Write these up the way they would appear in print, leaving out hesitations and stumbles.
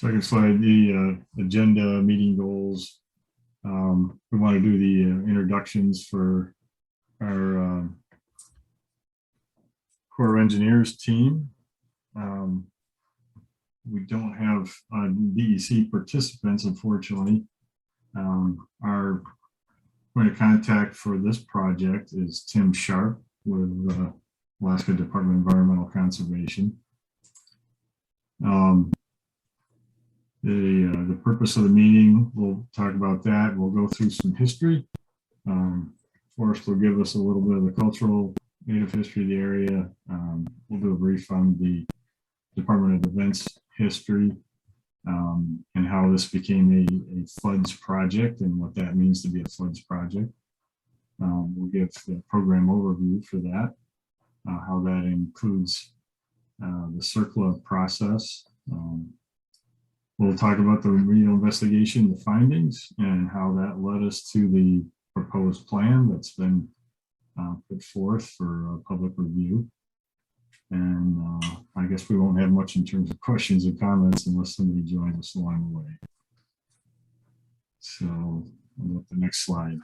Second slide, the agenda, meeting goals. We want to do the introductions for our Corps of Engineers team. We don't have DEC participants, unfortunately. Our point of contact for this project is Tim Sharp with Alaska Department of Environmental Conservation. The purpose of the meeting, we'll talk about that. We'll go through some history. Forrest will give us a little bit of the cultural native history of the area. We'll do a brief on the Department of Defense history and how this became a FUDS project and what that means to be a FUDS project. We'll give the program overview for that, how that includes the CERCLA process. We'll talk about the remedial investigation, the findings, and how that led us to the proposed plan that's been put forth for public review. And I guess we won't have much in terms of questions and comments unless somebody joins us along the way. So I'll look at the next slide.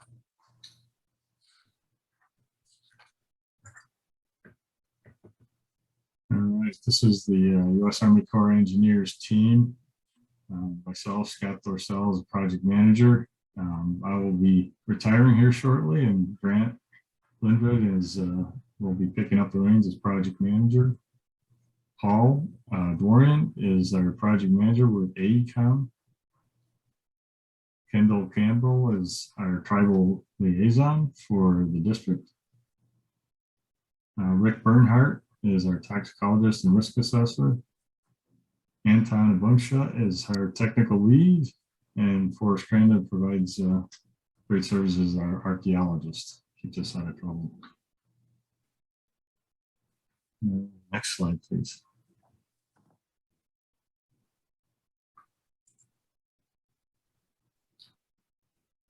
All right, this is the U.S. Army Corps of Engineers team. Myself, Scott Thorsell, is a project manager. I will be retiring here shortly, and Grant Lindwood will be picking up the reins as project manager. Paul Dwarian is our project manager with AECOM. Kendall Campbell is our tribal liaison for the district. Rick Bernhardt is our toxicologist and risk assessor. Anton Abungsha is our technical lead, and Forrest Crandon provides great services as our archaeologist. Keeps us out of trouble. Next slide, please.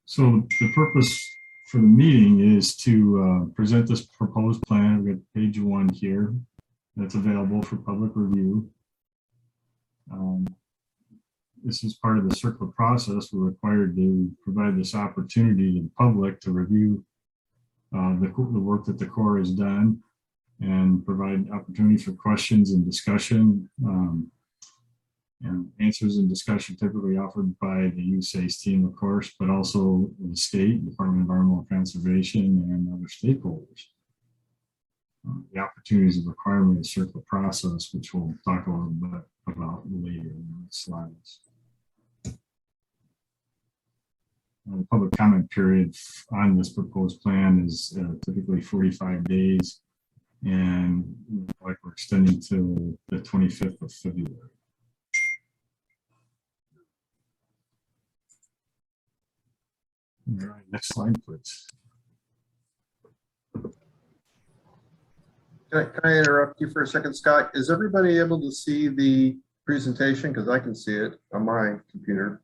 So the purpose for the meeting is to present this proposed plan. We've got page 1 here that's available for public review. This is part of the CERCLA process. We're required to provide this opportunity to the public to review the work that the Corps has done and provide opportunity for questions and discussion. And answers and discussion typically offered by the USACE team, of course, but also the state, Department of Environmental Conservation, and other stakeholders. The opportunities and requirements of the CERCLA process, which we'll talk a little bit about later in the slides. The public comment period on this proposed plan is typically 45 days, and like we're extending to the 25th of February. All right, next slide, please. Can I interrupt you for a second, Scott? Is everybody able to see the presentation? Because I can see it on my computer.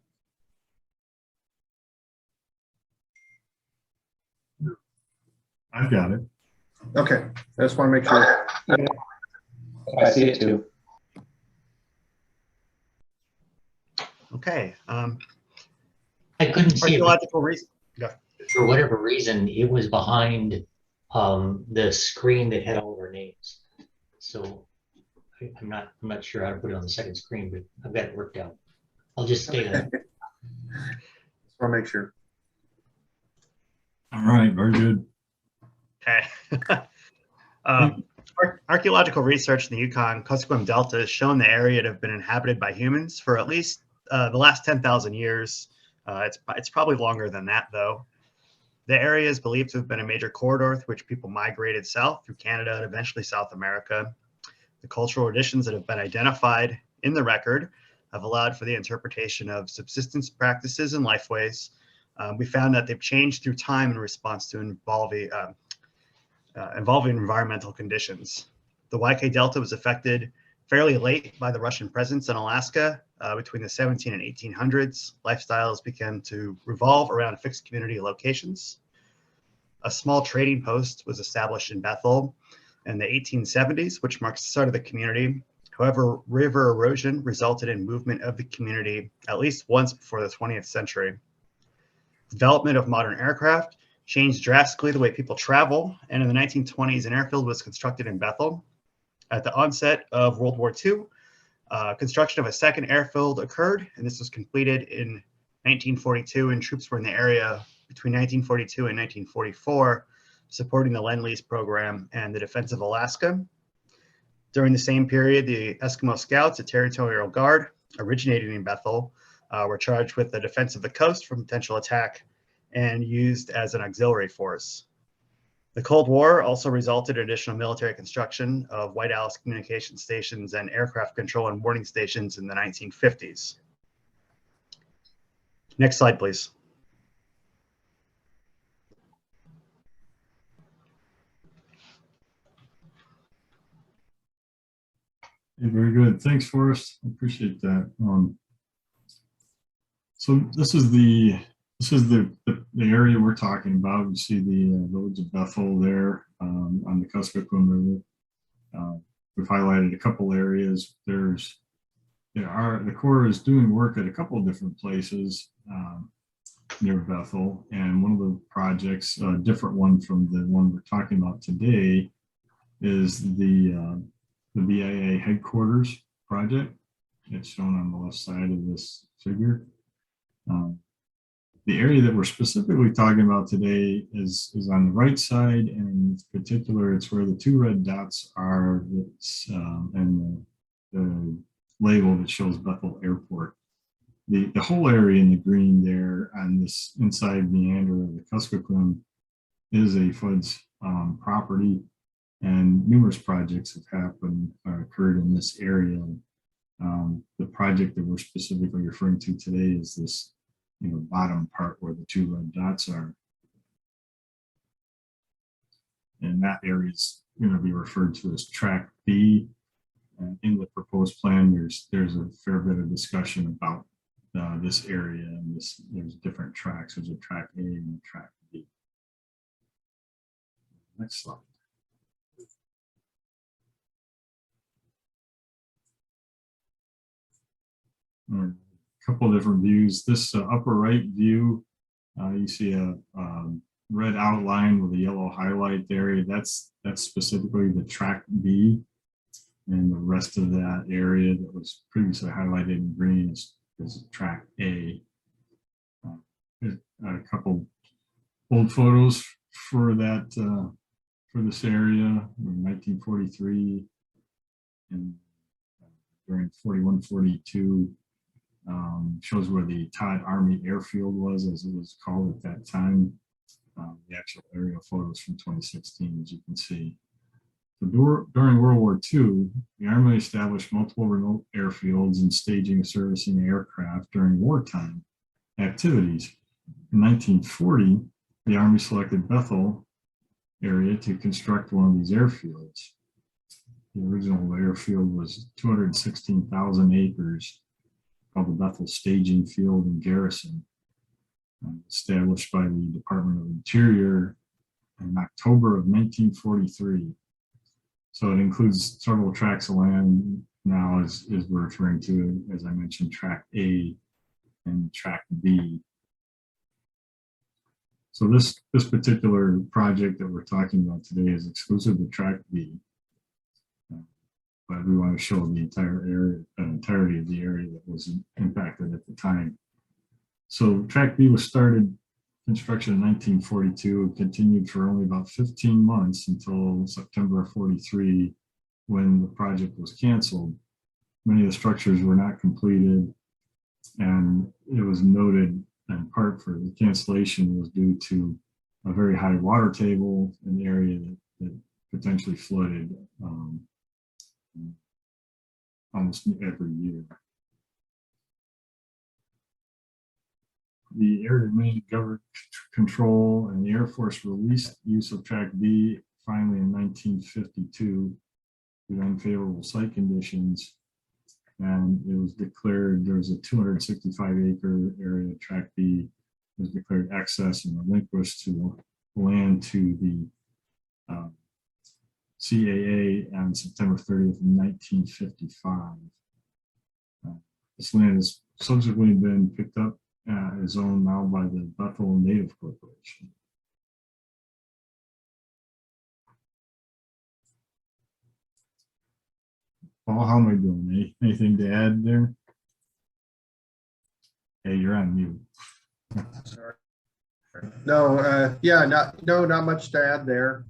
I've got it. Okay, I just want to make sure. I see it too. Okay. I couldn't see it. Archaeological reason. For whatever reason, it was behind the screen that had all of our names. So I'm not sure how to put it on the second screen, but I've got it worked out. I'll just stay on it. Just want to make sure. All right, very good. Okay. Archaeological research in the Yukon-Kuskokwim Delta has shown the area to have been inhabited by humans for at least the last 10,000 years. It's probably longer than that, though. The area is believed to have been a major corridor through which people migrated south through Canada and eventually South America. The cultural traditions that have been identified in the record have allowed for the interpretation of subsistence practices and lifeways. We found that they've changed through time in response to evolving environmental conditions. The YK Delta was affected fairly late by the Russian presence in Alaska. Between the 17 and 1800s, lifestyles began to revolve around fixed community locations. A small trading post was established in Bethel in the 1870s, which marks the start of the community. However, river erosion resulted in movement of the community at least once before the 20th century. Development of modern aircraft changed drastically the way people travel, and in the 1920s, an airfield was constructed in Bethel. At the onset of World War II, construction of a second airfield occurred, and this was completed in 1942, and troops were in the area between 1942 and 1944, supporting the Lend-Lease program and the defense of Alaska. During the same period, the Eskimo Scouts, a territorial guard originating in Bethel, were charged with the defense of the coast from potential attack and used as an auxiliary force. The Cold War also resulted in additional military construction of White House communication stations and aircraft control and warning stations in the 1950s. Next slide, please. Yeah, very good. Thanks, Forrest. I appreciate that. So this is the area we're talking about. You see the village of Bethel there on the Kuskokwim River. We've highlighted a couple areas. The Corps is doing work at a couple of different places near Bethel, and one of the projects, a different one from the one we're talking about today, is the BIA headquarters project. It's shown on the left side of this figure. The area that we're specifically talking about today is on the right side, and in particular, it's where the two red dots are, and the label that shows Bethel Airport. The whole area in the green there on this inside meander of the Kuskokwim is a FUDS property, and numerous projects have happened or occurred in this area. The project that we're specifically referring to today is this bottom part where the two red dots are. And that area is going to be referred to as Track B. In the proposed plan, there's a fair bit of discussion about this area, and there's different tracks. There's a Track A and a Track B. Next slide. A couple of different views. This upper right view, you see a red outline with a yellow highlight there. That's specifically the Track B, and the rest of that area that was previously highlighted in green is Track A. A couple old photos for that for this area in 1943 and during 41-42. Shows where the Todd Army Airfield was, as it was called at that time. The actual aerial photos from 2016, as you can see. So during World War II, the Army established multiple remote airfields and staging and servicing aircraft during wartime activities. In 1940, the Army selected Bethel area to construct one of these airfields. The original airfield was 216,000 acres, called the Bethel Staging Field and Garrison, established by the Department of Interior in October of 1943. So it includes several tracts of land now, as we're referring to, as I mentioned, Track A and Track B. So this particular project that we're talking about today is exclusive to Track B. But we want to show the entire area, entirety of the area that was impacted at the time. So Track B was started construction in 1942 and continued for only about 15 months until September of 43, when the project was canceled. Many of the structures were not completed, and it was noted in part for the cancellation was due to a very high water table in the area that potentially flooded almost every year. The Air Domain Government Control and the Air Force released use of Track B finally in 1952 with unfavorable site conditions, and it was declared there was a 265-acre area. Track B was declared access and relinquished to land to the CAA on September 30th, 1955. This land has subsequently been picked up as owned now by the Bethel Native Corporation. Paul, how am I doing? Anything to add there? Hey, you're on mute. Sorry. No, yeah, not much to add there.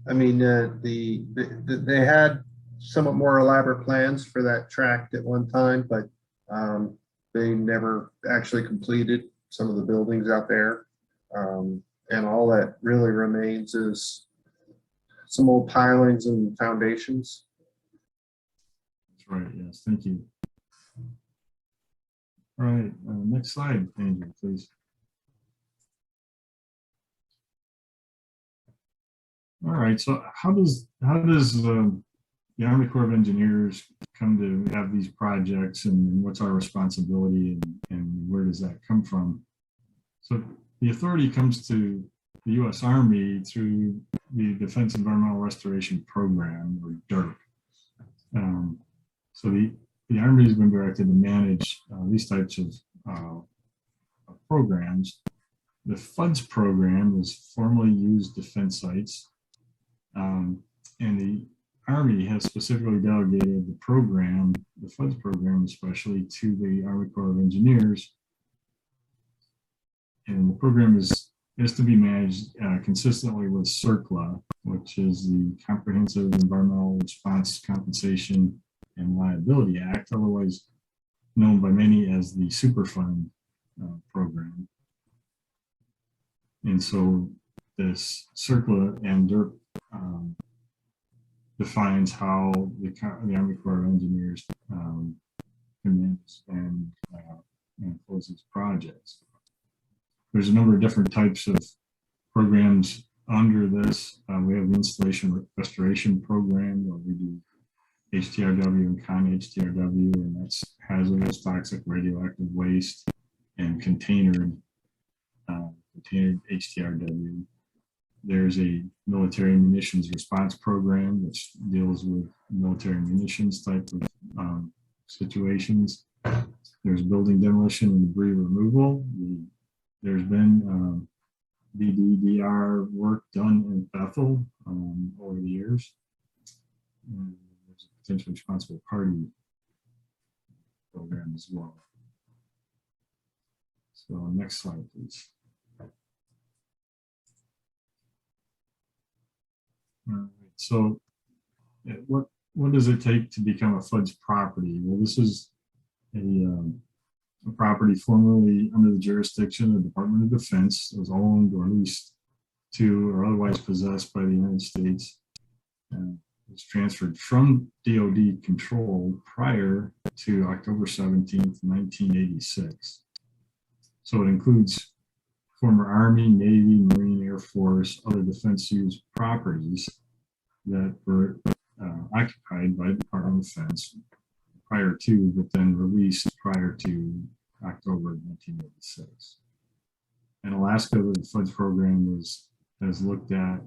I mean, they had somewhat more elaborate plans for that tract at one time, but they never actually completed some of the buildings out there. And all that really remains is some old pilings and foundations. That's right, yes, thank you. All right, next slide, Andrew, please. All right, so how does the Army Corps of Engineers come to have these projects, and what's our responsibility, and where does that come from? So the authority comes to the U.S. Army through the Defense Environmental Restoration Program, or DERP. So the Army has been directed to manage these types of programs. The FUDS program is formerly used defense sites, and the Army has specifically delegated the program, the FUDS program especially, to the Army Corps of Engineers. And the program is to be managed consistently with CERCLA, which is the Comprehensive Environmental Response Compensation and Liability Act, otherwise known by many as the Superfund program. And so this CERCLA and DERP defines how the Army Corps of Engineers can manage and close these projects. There's a number of different types of programs under this. We have the Installation Restoration Program, where we do HTRW and con-HTRW, and that's hazardous, toxic, radioactive waste, and containered HTRW. There's a military munitions response program, which deals with military munitions type of situations. There's building demolition and debris removal. There's been BDDR work done in Bethel over the years. There's a potential responsible party program as well. So next slide, please. All right, so what does it take to become a FUDS property? Well, this is a property formerly under the jurisdiction of the Department of Defense. It was owned or leased to or otherwise possessed by the United States. It was transferred from DoD control prior to October 17th, 1986. So it includes former Army, Navy, Marine, Air Force, other defense use properties that were occupied by the Department of Defense prior to, but then released prior to October 1986. In Alaska, the FUDS program has looked at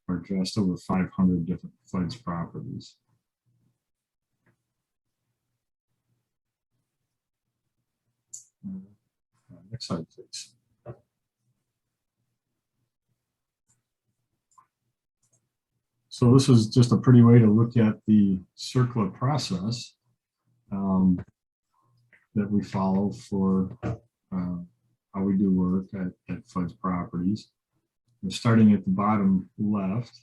or addressed over 500 different FUDS properties. Next slide, please. So this is just a pretty way to look at the CERCLA process that we follow for how we do work at FUDS properties. We're starting at the bottom left.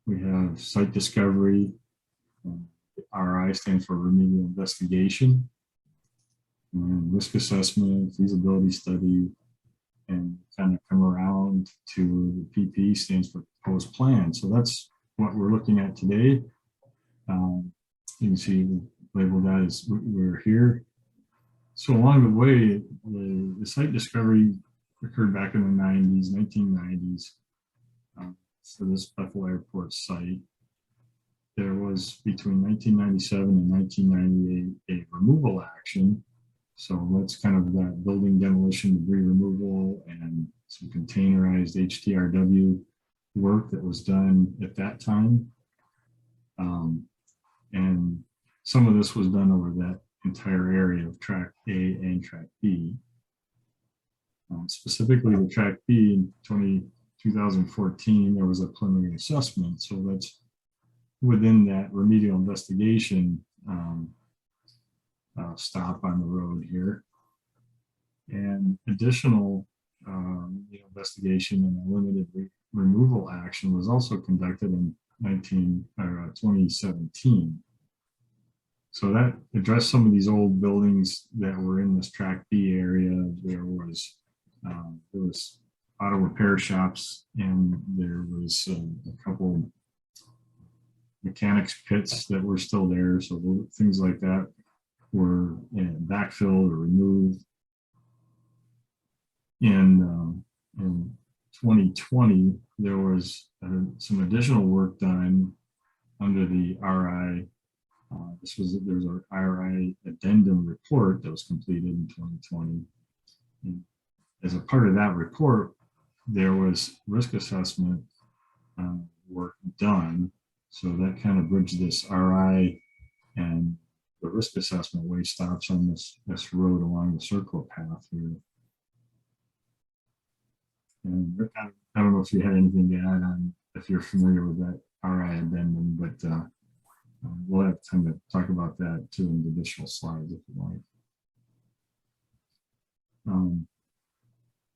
We have site discovery. RI stands for remedial investigation, and risk assessment, feasibility study, and kind of come around to the PP stands for proposed plan. So that's what we're looking at today. You can see we labeled that as we're here. So along the way, the site discovery occurred back in the 1990s, for this Bethel Airport site. There was between 1997 and 1998 a removal action. So that's kind of that building demolition, debris removal, and some containerized HTRW work that was done at that time. And some of this was done over that entire area of track A and track B. Specifically the track B in 2014, there was a preliminary assessment. So that's within that remedial investigation stop on the road here. And additional investigation and a limited removal action was also conducted in 2017. So that addressed some of these old buildings that were in this track B area. There was auto repair shops, and there was a couple mechanics pits that were still there. So things like that were backfilled or removed. In 2020, there was some additional work done under the RI. There was an RI addendum report that was completed in 2020. And as a part of that report, there was risk assessment work done. So that kind of bridged this RI and the risk assessment way stops on this road along the circle path here. And I don't know if you had anything to add on, if you're familiar with that RI addendum, but we'll have time to talk about that too in the additional slides if you like.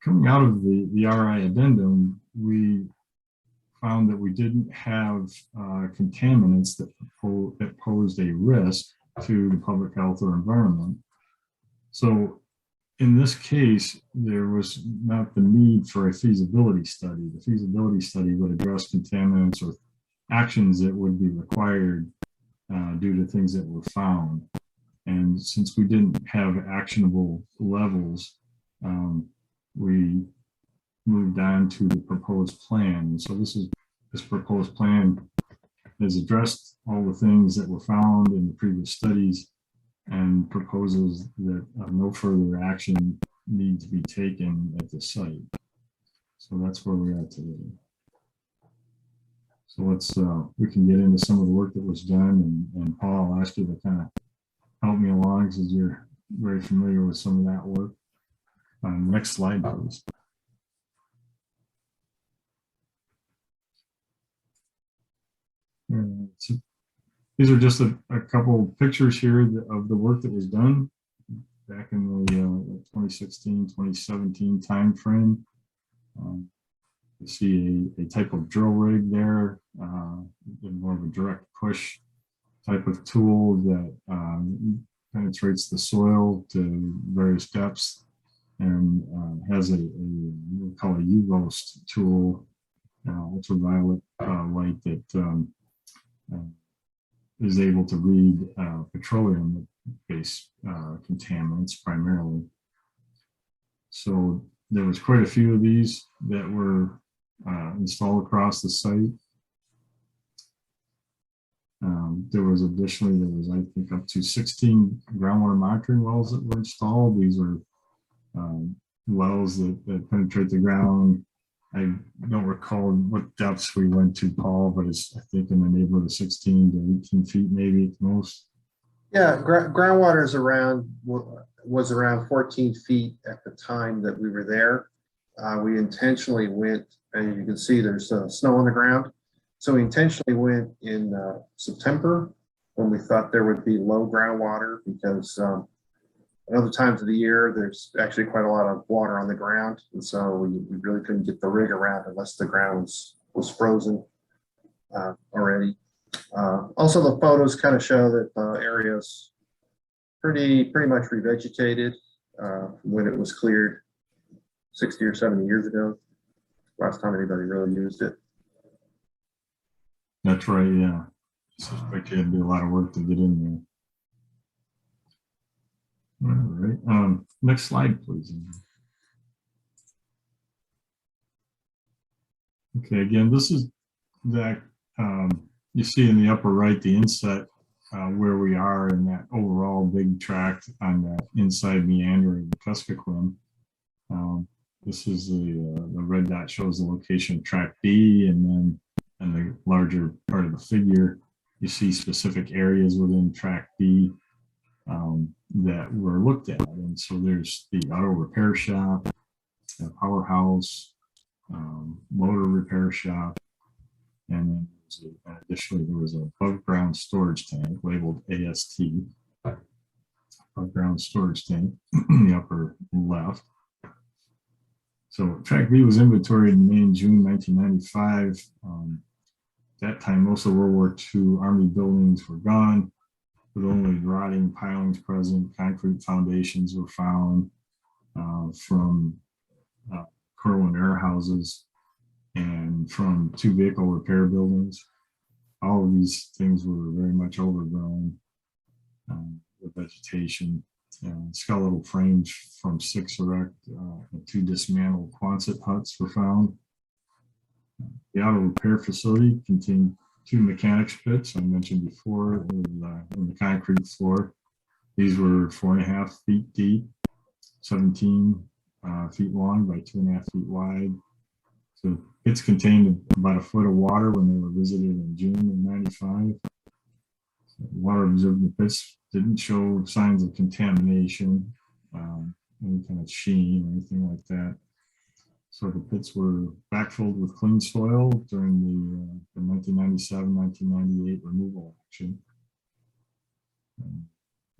Coming out of the RI addendum, we found that we didn't have contaminants that posed a risk to the public health or environment. So in this case, there was not the need for a feasibility study. The feasibility study would address contaminants or actions that would be required due to things that were found. And since we didn't have actionable levels, we moved on to the proposed plan. So this proposed plan has addressed all the things that were found in the previous studies and proposes that no further action needs to be taken at the site. So that's where we're at today. So we can get into some of the work that was done, and Paul, I'll ask you to kind of help me along since you're very familiar with some of that work. Next slide, please. So these are just a couple pictures here of the work that was done back in the 2016, 2017 time frame. You see a type of drill rig there, more of a direct push type of tool that penetrates the soil to various depths, and has a we call a UVOS tool, ultraviolet light that is able to read petroleum-based contaminants primarily. So there was quite a few of these that were installed across the site. There was I think, up to 16 groundwater monitoring wells that were installed. These are wells that penetrate the ground. I don't recall what depths we went to, Paul, but it's, I think, in the neighborhood of 16 to 18 feet, maybe at the most. Yeah, groundwater was around 14 feet at the time that we were there. We intentionally went, and you can see there's snow on the ground. So we intentionally went in September when we thought there would be low groundwater, because at other times of the year, there's actually quite a lot of water on the ground. And so we really couldn't get the rig around unless the ground was frozen already. Also, the photos kind of show that the area's pretty much revegetated when it was cleared 60 or 70 years ago. Last time anybody really used it. That's right, yeah. So it had to be a lot of work to get in there. All right, next slide, please. Okay, again, this is that you see in the upper right, the inset where we are in that overall big tract on that inside meander of the Kuskokwim. This is the red dot shows the location of track B, and then in the larger part of the figure, you see specific areas within track B that were looked at. And so there's the auto repair shop, the powerhouse, motor repair shop, and then additionally there was an above ground storage tank labeled AST, above ground storage tank in the upper left. So track B was inventoried in May and June 1995. That time, most of World War II Army buildings were gone, with only rotting pilings present. Concrete foundations were found from Corwin air houses and from 2 vehicle repair buildings. All of these things were very much overgrown with vegetation. Skeletal frames from 6 erect and 2 dismantled Quonset huts were found. The auto repair facility contained 2 mechanics pits I mentioned before in the concrete floor. These were 4.5 feet deep, 17 feet long by 2.5 feet wide. So pits contained about 1 foot of water when they were visited in June of '95. Water observed in the pits didn't show signs of contamination, any kind of sheen or anything like that. So the pits were backfilled with clean soil during the 1997-1998 removal action.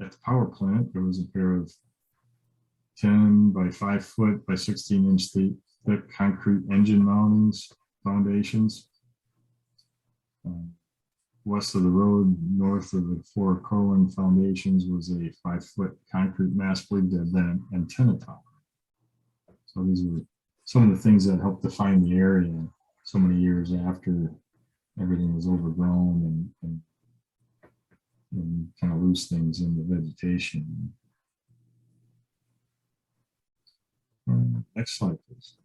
At the power plant, there was a pair of 10 by 5 foot by 16 inch thick concrete engine mountings, foundations. West of the road, north of the 4 Corwin foundations, was a 5 foot concrete mass rigged antenna tower. So these were some of the things that helped define the area so many years after everything was overgrown and kind of loose things in the vegetation. Next slide, please.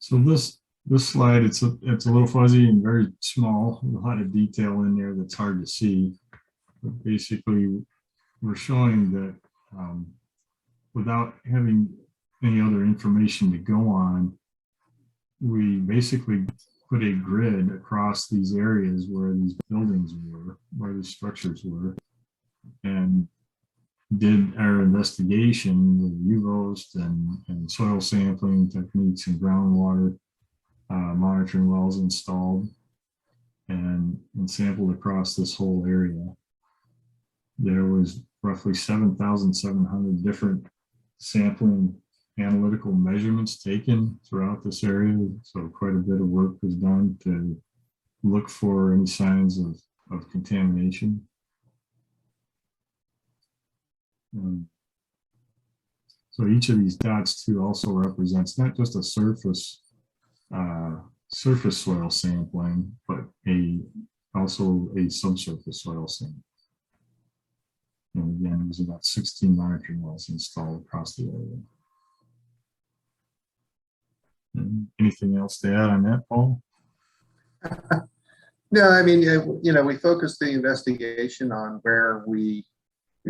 So this slide, it's a little fuzzy and very small, a lot of detail in there that's hard to see. But basically, we're showing that without having any other information to go on, we basically put a grid across these areas where these buildings were, where these structures were, and did our investigation with UVOS and soil sampling techniques and groundwater monitoring wells installed and sampled across this whole area. There was roughly 7,700 different sampling analytical measurements taken throughout this area. So quite a bit of work was done to look for any signs of contamination. So each of these dots too also represents not just a surface soil sampling, but also a subsurface soil sample. And again, there's about 16 monitoring wells installed across the area. Anything else to add on that, Paul? No, I mean, we focused the investigation on where we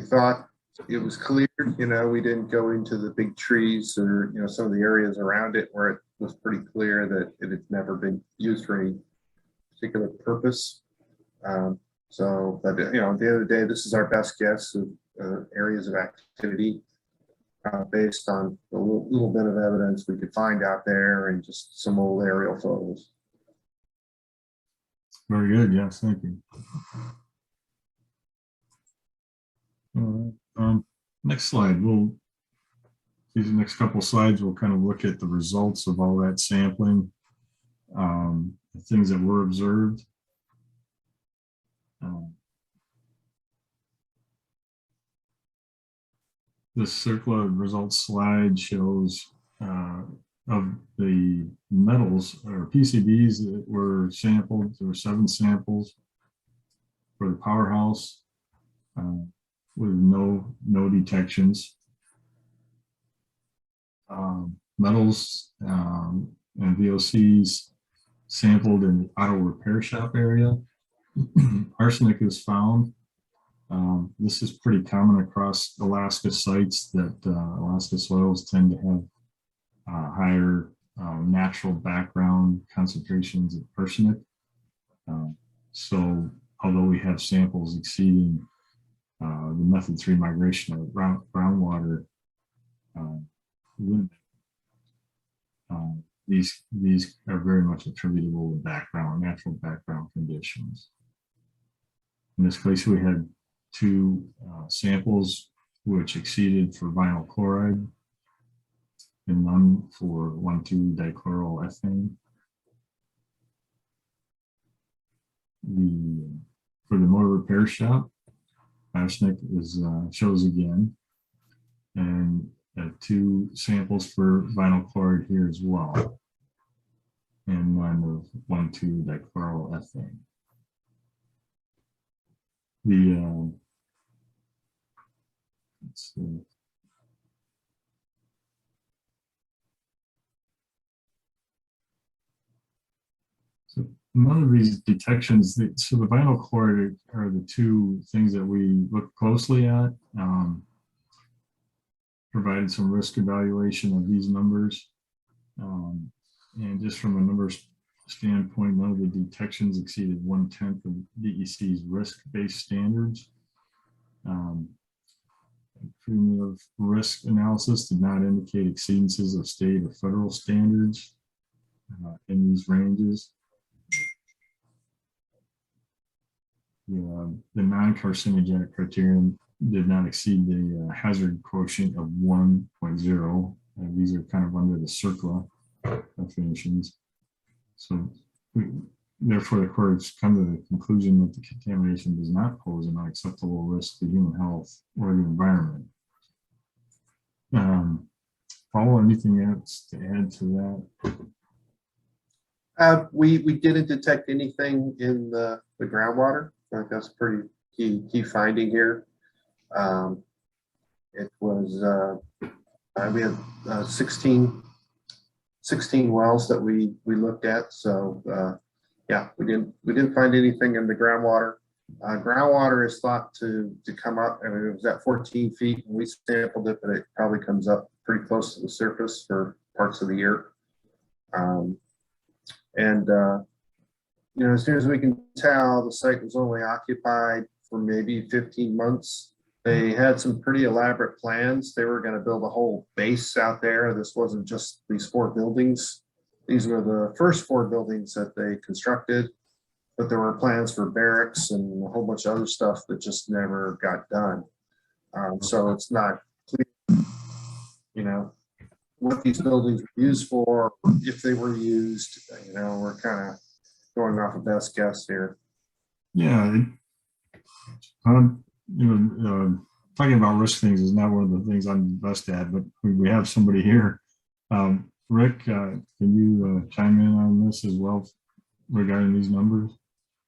thought it was cleared. We didn't go into the big trees or, some of the areas around it where it was pretty clear that it had never been used for any particular purpose. So, but, at the end of the day, this is our best guess of areas of activity based on the little bit of evidence we could find out there and just some old aerial photos. Very good. Yes, thank you. Next slide. These next couple slides, we'll kind of look at the results of all that sampling, the things that were observed. This circular results slide shows of the metals or PCBs that were sampled. There were 7 samples for the powerhouse with no detections. Metals and VOCs sampled in the auto repair shop area. Arsenic is found This is pretty common across Alaska sites that Alaska soils tend to have higher natural background concentrations of arsenic. So although we have samples exceeding the method 3 migration of groundwater limit, these are very much attributable to natural background conditions. In this case, we had 2 samples which exceeded for vinyl chloride and none for 1,2-dichloroethane. For the motor repair shop, arsenic shows again, and 2 samples for vinyl chloride here as well, and none of 1,2-dichloroethane. Let's see. So none of these detections, so the vinyl chloride are the 2 things that we look closely at. Provided some risk evaluation of these numbers. And just from a numbers standpoint, none of the detections exceeded 1/10 of DEC's risk-based standards. Cumulative risk analysis did not indicate exceedances of state or federal standards in these ranges. The non-carcinogenic criterion did not exceed the hazard quotient of 1.0. These are kind of under the CERCLA definitions. So therefore, the court has come to the conclusion that the contamination does not pose an unacceptable risk to human health or the environment. Paul, anything else to add to that? We didn't detect anything in the groundwater. I think that's a pretty key finding here. It was we had 16 wells that we looked at. So yeah, we didn't find anything in the groundwater. Groundwater is thought to come up. I mean, it was at 14 feet when we sampled it, but it probably comes up pretty close to the surface for parts of the year. You know, as soon as we can tell, the site was only occupied for maybe 15 months. They had some pretty elaborate plans. They were going to build a whole base out there. This wasn't just these 4 buildings. These were the first 4 buildings that they constructed, but there were plans for barracks and a whole bunch of other stuff that just never got done. So it's not clear, you know, what these buildings were used for, if they were used. You know, we're kind of going off a best guess here. Yeah, talking about risk things is not one of the things I'm best at, but we have somebody here. Rick, can you chime in on this as well regarding these numbers?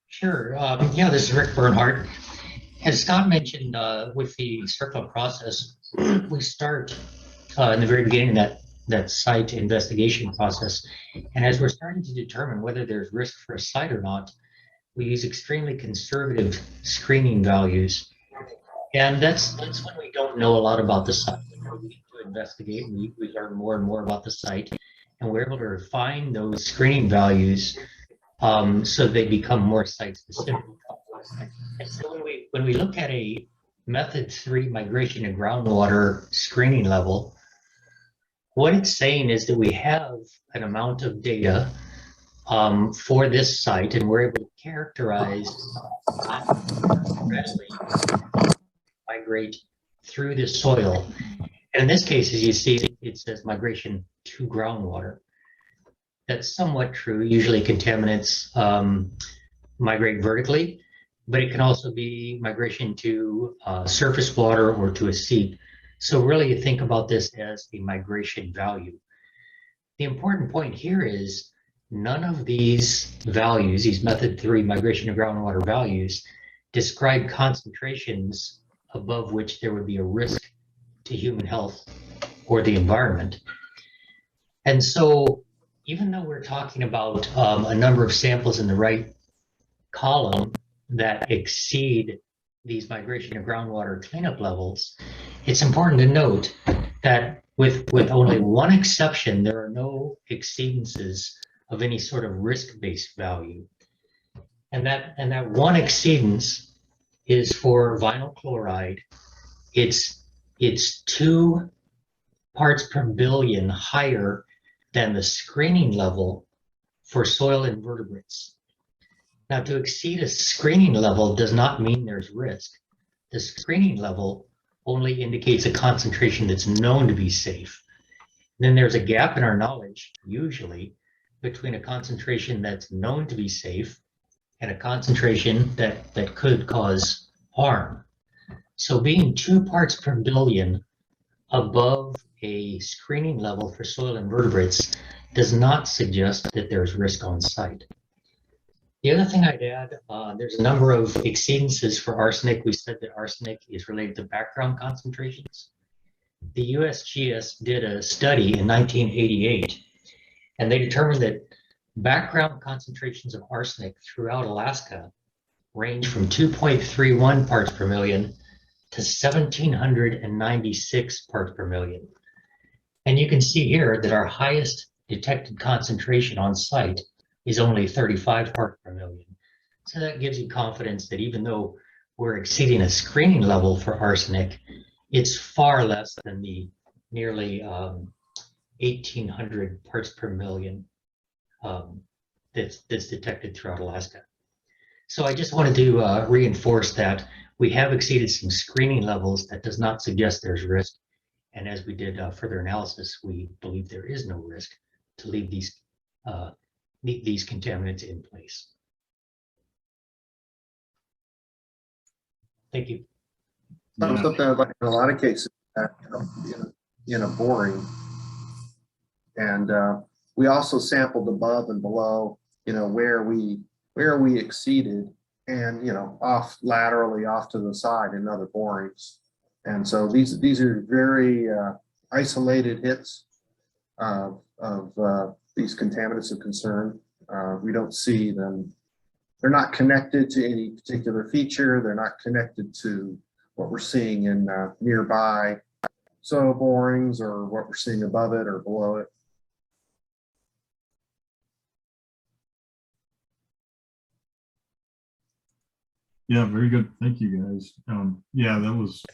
Sure. Yeah, this is Rick Bernhardt. As Scott mentioned, with the CERCLA process, we start in the very beginning of that site investigation process. And as we're starting to determine whether there's risk for a site or not, we use extremely conservative screening values. And that's when we don't know a lot about the site. We need to investigate, and we learn more and more about the site. And we're able to refine those screening values so they become more site specific. And so when we look at a method 3 migration and groundwater screening level, what it's saying is that we have an amount of data for this site, and we're able to characterize readily migrate through the soil. And in this case, as you see, it says migration to groundwater. That's somewhat true. Usually contaminants migrate vertically, but it can also be migration to surface water or to a seep. So really you think about this as a migration value. The important point here is none of these values, these method 3 migration to groundwater values, describe concentrations above which there would be a risk to human health or the environment. And so even though we're talking about a number of samples in the right column that exceed these migration of groundwater cleanup levels, it's important to note that with only one exception, there are no exceedances of any sort of risk-based value. And that one exceedance is for vinyl chloride. It's 2 parts per billion higher than the screening level for soil invertebrates. Now, to exceed a screening level does not mean there's risk. The screening level only indicates a concentration that's known to be safe. Then there's a gap in our knowledge, usually, between a concentration that's known to be safe and a concentration that could cause harm. So being 2 parts per billion above a screening level for soil invertebrates does not suggest that there's risk on site. The other thing I'd add, there's a number of exceedances for arsenic. We said that arsenic is related to background concentrations. The USGS did a study in 1988, and they determined that background concentrations of arsenic throughout Alaska range from 2.31 parts per million to 1,796 parts per million. And you can see here that our highest detected concentration on site is only 35 parts per million. So that gives you confidence that even though we're exceeding a screening level for arsenic, it's far less than the nearly 1,800 parts per million that's detected throughout Alaska. So I just wanted to reinforce that we have exceeded some screening levels. That does not suggest there's risk. And as we did further analysis, we believe there is no risk to leave these contaminants in place. Thank you. Something like in a lot of cases in a boring, and we also sampled above and below, where we exceeded, and off laterally off to the side in other borings, and so these are very isolated hits of these contaminants of concern. We don't see them. They're not connected to any particular feature. They're not connected to what we're seeing in nearby soil borings or what we're seeing above it or below it. Yeah, very good. Thank you, guys. Yeah, that's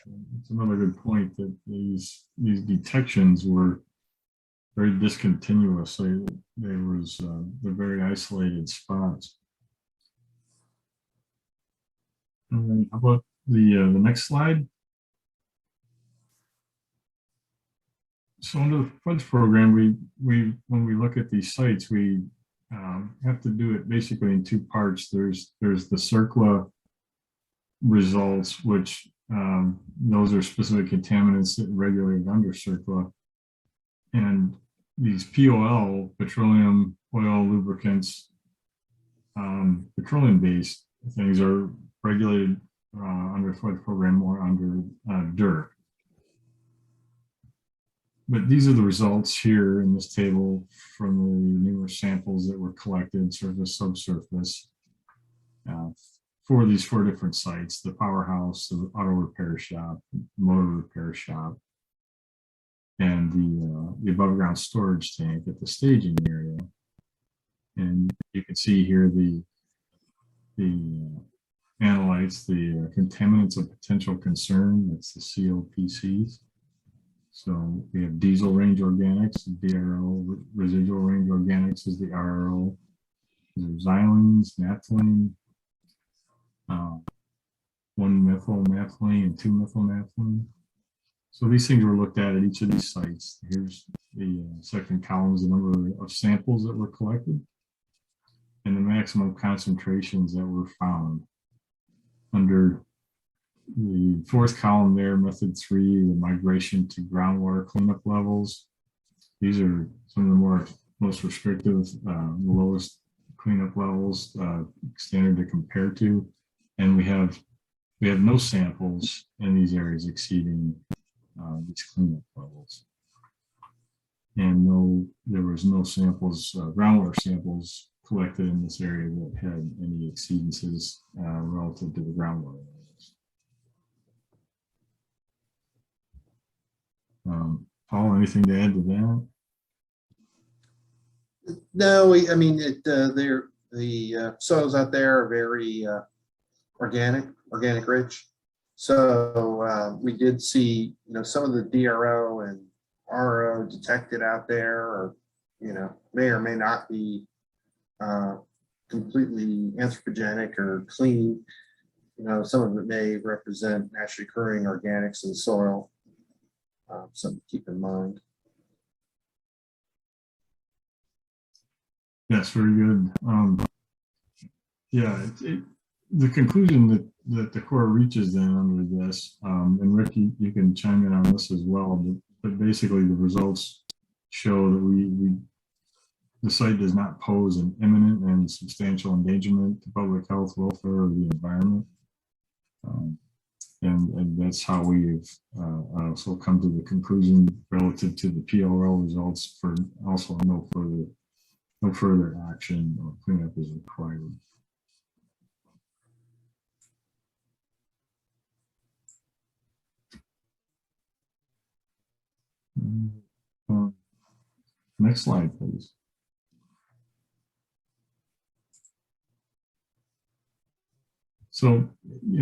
another good point, that these detections were very discontinuous. They're very isolated spots. All right, how about the next slide? So under the FUDS program, when we look at these sites, we have to do it basically in 2 parts. There's the CERCLA results, which those are specific contaminants that regulated under CERCLA, and these POL, petroleum, oil, lubricants, petroleum-based things are regulated under the FUDS program more under DIRT. But these are the results here in this table from the numerous samples that were collected, surface, subsurface, for these 4 different sites: the powerhouse, the auto repair shop, motor repair shop, and the above ground storage tank at the staging area. And you can see here the analytes, the contaminants of potential concern. That's the COPCs. So we have diesel range organics, DRO, residual range organics is the RRO. There's xylenes, naphthalene, 1-methylnaphthalene and 2-methylnaphthalene. So these things were looked at each of these sites. Here's the second column is the number of samples that were collected and the maximum concentrations that were found. Under the 4th column there, method 3, the migration to groundwater cleanup levels. These are some of the most restrictive, the lowest cleanup levels, standard to compare to. And we have no samples in these areas exceeding these cleanup levels. And there was no samples, groundwater samples collected in this area that had any exceedances relative to the groundwater levels. Paul, anything to add to that? No, I mean, the soils out there are very organic rich. So we did see, some of the DRO and RO detected out there, or, may or may not be completely anthropogenic or clean. Some of it may represent naturally occurring organics in the soil. Something to keep in mind. Yes, very good. Yeah, the conclusion that the Corps reaches then under this, and Rick, you can chime in on this as well, but basically the results show that the site does not pose an imminent and substantial endangerment to public health, welfare, or the environment. And that's how we've also come to the conclusion relative to the PLL results for also no further action or cleanup is required. Next slide, please. So,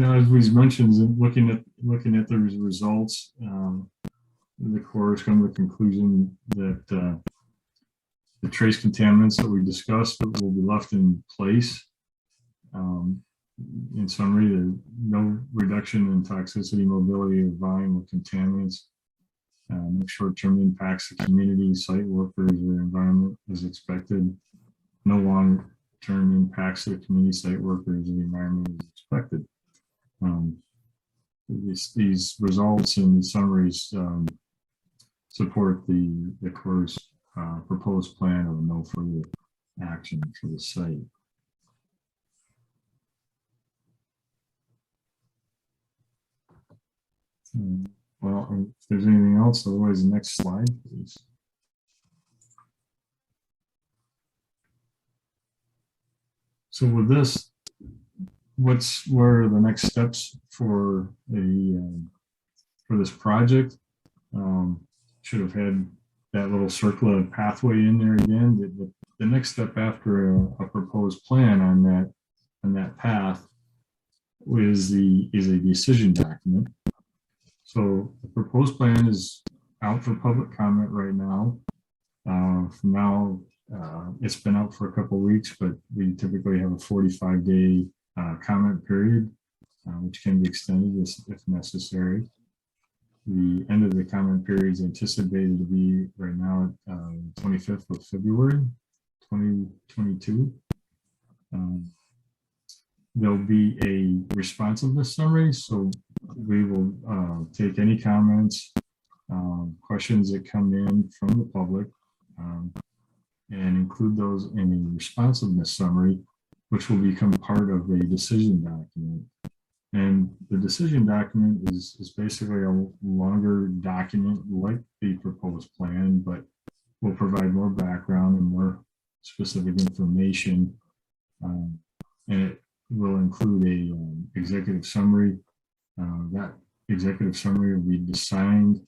as we mentioned, looking at the results, the Corps has come to the conclusion that the trace contaminants that we discussed will be left in place. In summary, there's no reduction in toxicity, mobility, or volume of contaminants. No short-term impacts to community, site workers, or environment is expected. No long-term impacts to the community, site workers, or the environment is expected. These results and these summaries support the Corps' proposed plan of no further action for the site. Well, if there's anything else, otherwise, the next slide, please. So with this, what are the next steps for this project? Should have had that little circular pathway in there again. The next step after a proposed plan on that path is a decision document. So the proposed plan is out for public comment right now. It's been out for a couple of weeks, but we typically have a 45-day comment period, which can be extended if necessary. The end of the comment period is anticipated to be right now at 25th of February, 2022. There'll be a responsiveness summary, so we will take any comments, questions that come in from the public, and include those in a responsiveness summary, which will become part of a decision document. And the decision document is basically a longer document like the proposed plan, but will provide more background and more specific information. And it will include a executive summary. That executive summary will be designed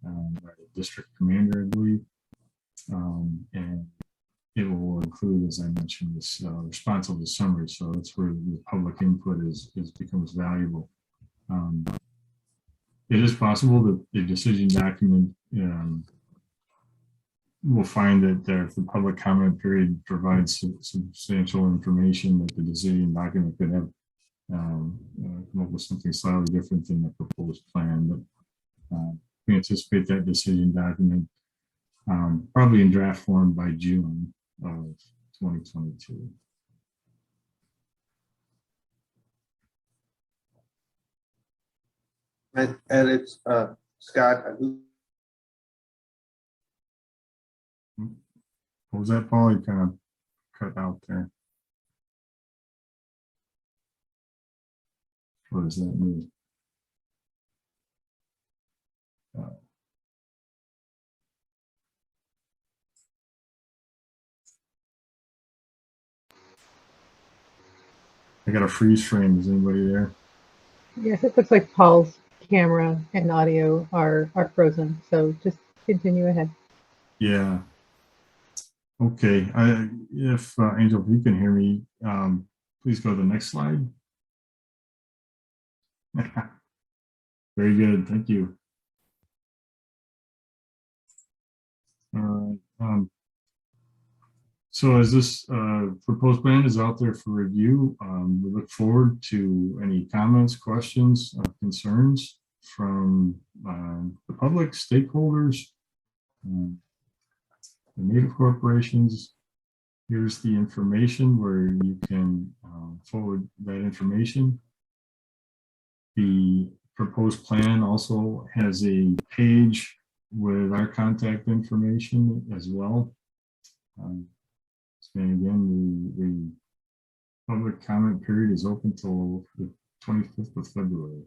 by the district commander, I believe. And it will include, as I mentioned, this responsive summary. So that's where the public input becomes valuable. It is possible that the decision document will find that if the public comment period provides substantial information, that the decision document could have come up with something slightly different than the proposed plan. But we anticipate that decision document probably in draft form by June of 2022. And it's Scott. What was that, Paul? You kind of cut out there. What does that mean? I got a freeze frame. Is anybody there? Yes, it looks like Paul's camera and audio are frozen. So just continue ahead. Yeah. Okay. If Angel, if you can hear me, please go to the next slide. Very good. Thank you. All right. So as this proposed plan is out there for review, we look forward to any comments, questions, concerns from the public, stakeholders, the native corporations. Here's the information where you can forward that information. The proposed plan also has a page with our contact information as well. And again, the public comment period is open till the 25th of February.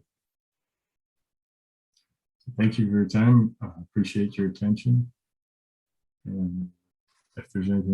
So thank you for your time. Appreciate your attention. And if there's anything